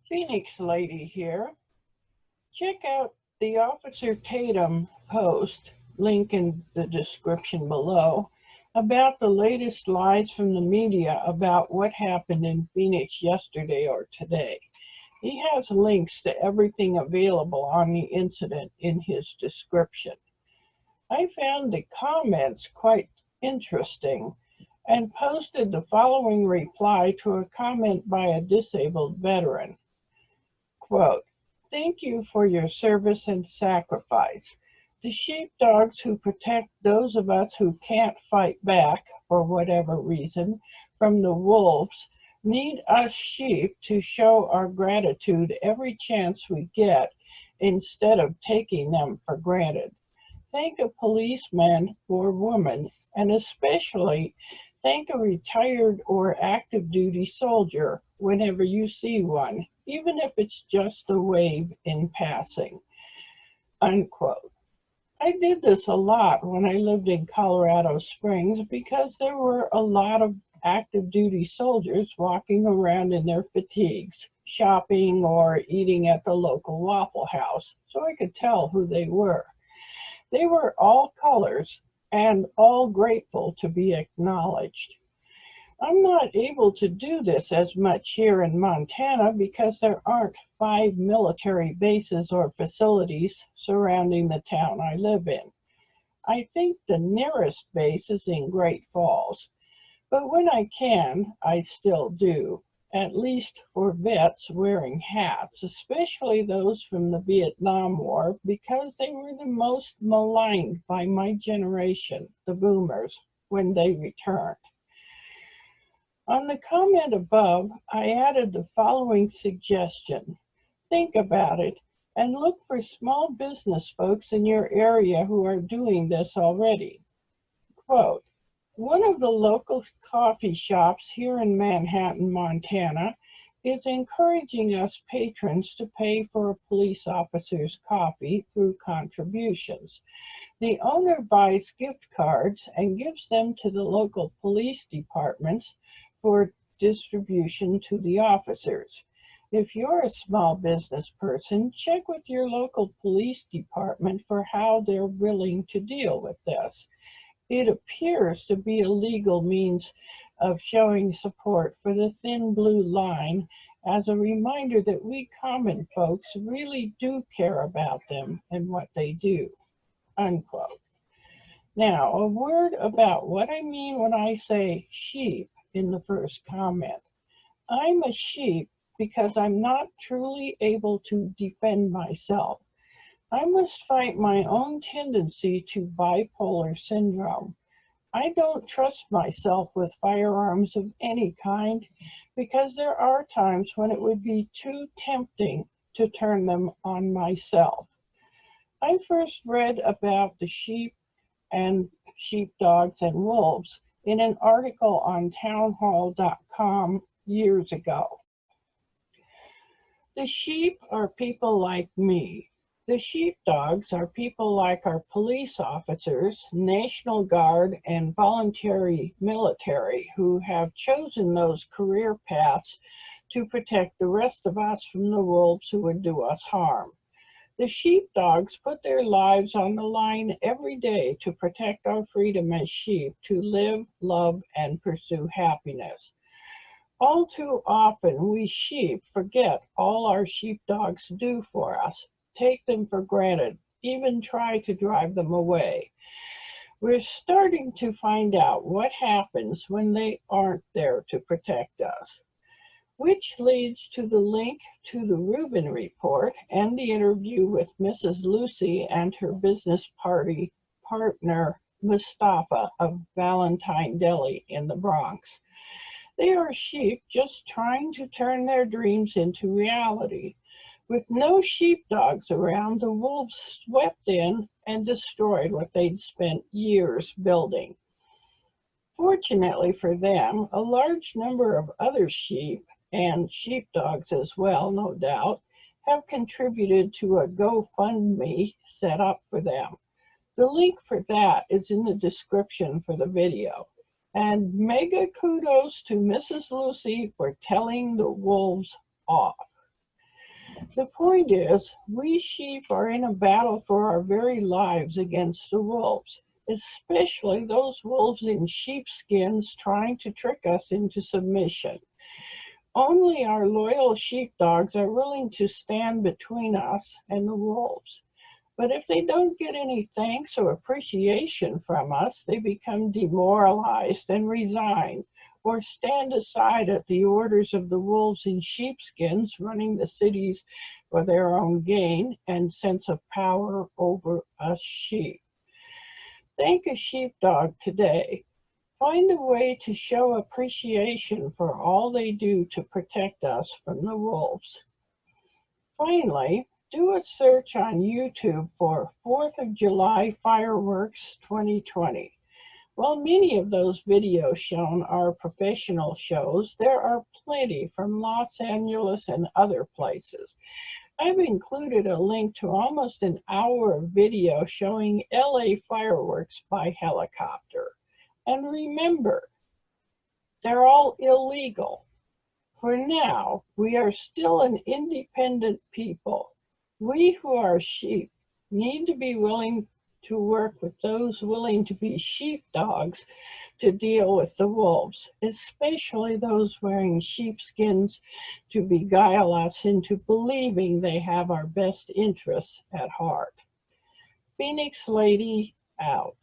Phoenix Lady here. Check out the Officer Tatum post, link in the description below, about the latest lies from the media about what happened in Phoenix yesterday or today. He has links to everything available on the incident in his description. I found the comments quite interesting and posted the following reply to a comment by a disabled veteran. Quote, "Thank you for your service and sacrifice. The sheepdogs who protect those of us who can't fight back, for whatever reason, from the wolves need us sheep to show our gratitude every chance we get instead of taking them for granted. Thank a policeman or woman, and especially thank a retired or active duty soldier whenever you see one, even if it's just a wave in passing." Unquote. I did this a lot when I lived in Colorado Springs because there were a lot of active duty soldiers walking around in their fatigues, shopping or eating at the local Waffle House, so I could tell who they were. They were all colors and all grateful to be acknowledged. I'm not able to do this as much here in Montana because there aren't 5 military bases or facilities surrounding the town I live in. I think the nearest base is in Great Falls, but when I can, I still do, at least for vets wearing hats, especially those from the Vietnam War, because they were the most maligned by my generation, the boomers, when they returned. On the comment above, I added the following suggestion. Think about it and look for small business folks in your area who are doing this already. Quote, "One of the local coffee shops here in Manhattan, Montana, is encouraging us patrons to pay for a police officer's coffee through contributions. The owner buys gift cards and gives them to the local police departments for distribution to the officers. If you're a small business person, check with your local police department for how they're willing to deal with this. It appears to be a legal means of showing support for the Thin Blue Line as a reminder that we common folks really do care about them and what they do." Unquote. Now, a word about what I mean when I say sheep in the first comment. I'm a sheep because I'm not truly able to defend myself. I must fight my own tendency to bipolar syndrome. I don't trust myself with firearms of any kind because there are times when it would be too tempting to turn them on myself. I first read about the sheep and sheepdogs and wolves in an article on townhall.com years ago. The sheep are people like me. The sheepdogs are people like our police officers, National Guard, and voluntary military who have chosen those career paths to protect the rest of us from the wolves who would do us harm. The sheepdogs put their lives on the line every day to protect our freedom as sheep to live, love, and pursue happiness. All too often, we sheep forget all our sheepdogs do for us, take them for granted, even try to drive them away. We're starting to find out what happens when they aren't there to protect us, which leads to the link to the Rubin Report and the interview with Mrs. Lucy and her business party partner, Mustafa of Valentine Deli in the Bronx. They are sheep just trying to turn their dreams into reality. With no sheepdogs around, the wolves swept in and destroyed what they'd spent years building. Fortunately for them, a large number of other sheep, and sheepdogs as well, no doubt, have contributed to a GoFundMe set up for them. The link for that is in the description for the video. And mega kudos to Mrs. Lucy for telling the wolves off. The point is, we sheep are in a battle for our very lives against the wolves, especially those wolves in sheepskins trying to trick us into submission. Only our loyal sheepdogs are willing to stand between us and the wolves. But if they don't get any thanks or appreciation from us, they become demoralized and resign, or stand aside at the orders of the wolves in sheepskins running the cities for their own gain and sense of power over us sheep. Thank a sheepdog today. Find a way to show appreciation for all they do to protect us from the wolves. Finally, do a search on YouTube for 4th of July fireworks 2020. While many of those videos shown are professional shows, there are plenty from Los Angeles and other places. I've included a link to almost an hour of video showing LA fireworks by helicopter. And remember, they're all illegal. For now, we are still an independent people. We who are sheep need to be willing to work with those willing to be sheepdogs to deal with the wolves, especially those wearing sheepskins to beguile us into believing they have our best interests at heart. Phoenix Lady out.